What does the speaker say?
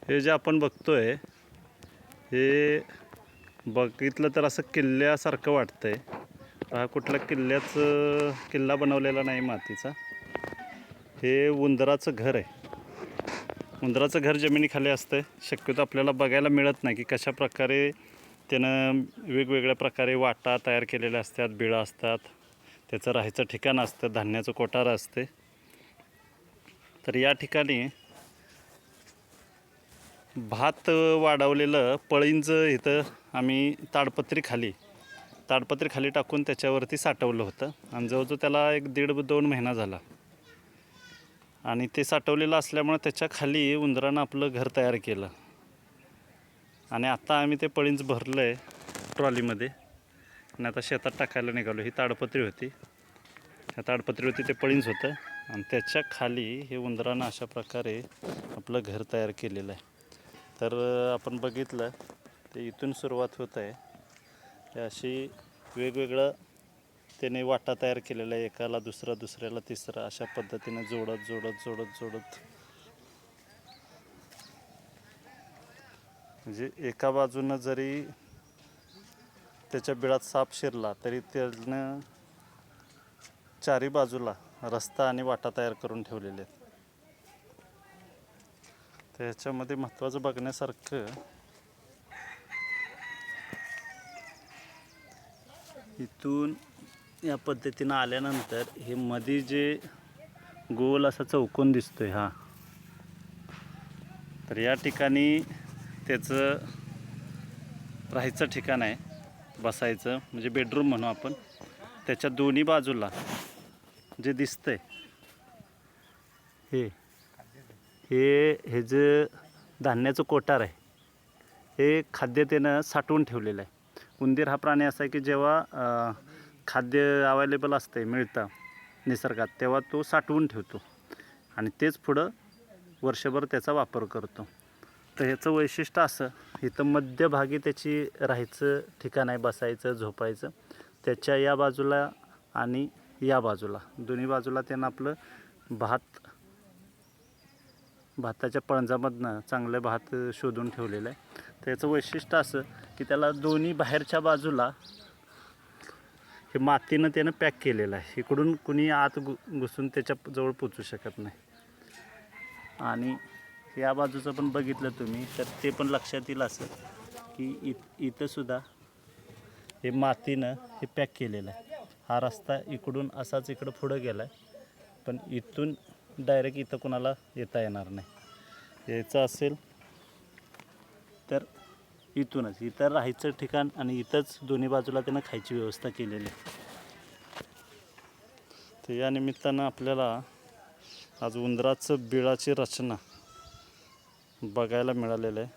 हे जे आपण बघतोय हे बघितलं तर असं किल्ल्यासारखं वाटतंय. हा कुठल्या किल्ला बनवलेला नाही मातीचा. हे उंदराचं घर आहे. उंदराचं घर जमिनीखाली असतं. शक्यतो आपल्याला बघायला मिळत नाही की कशा प्रकारे त्यानं वेगवेगळ्या प्रकारे वाटा तयार केलेल्या असतात, बिळं असतात, त्याचं राहायचं ठिकाण असतं, धान्याचं कोठार असते. तर या ठिकाणी भात वाढवलेलं पळींज इथं आम्ही ताडपत्री खाली टाकून त्याच्यावरती साठवलं होतं आणि जवळजवळ त्याला 1.5-2 महिना झाला. आणि ते साठवलेलं असल्यामुळे त्याच्या खाली उंदरानं आपलं घर तयार केलं. आणि आता आम्ही ते पळींज भरलं आहे ट्रॉलीमध्ये आणि आता शेतात टाकायला निघालो. ही ताडपत्री होती, ह्या ताडपत्रीवरती ते पळींज होतं आणि त्याच्या खाली हे उंदरानं अशा प्रकारे आपलं घर तयार केलेलं आहे. तर आपण बघितलं ते इथून सुरुवात होत आहे. हे अशी वेगवेगळं त्याने वाटा तयार केलेला आहे. एकाला दुसरा, दुसऱ्याला तिसरा, अशा पद्धतीने जोडत म्हणजे एका बाजूनं जरी त्याच्या बिळात साप शिरला तरी त्यानं चारी बाजूला रस्ता आणि वाटा तयार करून ठेवलेले आहेत. त्याच्यामध्ये महत्त्वाचं बघण्यासारखं इथून या पद्धतीनं आल्यानंतर हे मध्ये जे गोल असा चौकोन दिसतोय हा, तर या ठिकाणी त्याचं राहायचं ठिकाण आहे, बसायचं म्हणजे बेडरूम म्हणू आपण. त्याच्या दोन्ही बाजूला जे दिसतंय हे जे धान्याचं कोठार आहे, हे खाद्य त्यानं साठवून ठेवलेलं आहे. उंदीर हा प्राणी असा आहे की जेव्हा खाद्य अवेलेबल असते, मिळतं निसर्गात, तेव्हा तो साठवून ठेवतो आणि तेच पुढं वर्षभर त्याचा वापर करतो. तर ह्याचं वैशिष्ट्य असं, इथं मध्यभागी त्याची राहायचं ठिकाण आहे, बसायचं झोपायचं. त्याच्या या बाजूला आणि या बाजूला दोन्ही बाजूला त्यानं आपलं भाताच्या पळंजामधनं चांगलं भात शोधून ठेवलेलं आहे. त्याचं वैशिष्ट्य असं की त्याला दोन्ही बाहेरच्या बाजूला हे मातीनं त्यानं पॅक केलेलं आहे. इकडून कुणी आत घुसून त्याच्याजवळ पोचू शकत नाही. आणि या बाजूचं पण बघितलं तुम्ही तर ते पण लक्षात येईल असं की इथं सुद्धा हे मातीनं हे पॅक केलेलं आहे. हा रस्ता इकडून असाच इकडं पुढं गेला आहे, पण इथून डायरेक्ट इथं कोणाला येता येणार नाही. यायचं असेल तर इथं राहायचं ठिकाण आणि इथंच दोन्ही बाजूला त्यानं खायची व्यवस्था केलेली आहे. तर या निमित्तानं आपल्याला आज उंदराचं बिळाची रचना बघायला मिळालेलं आहे.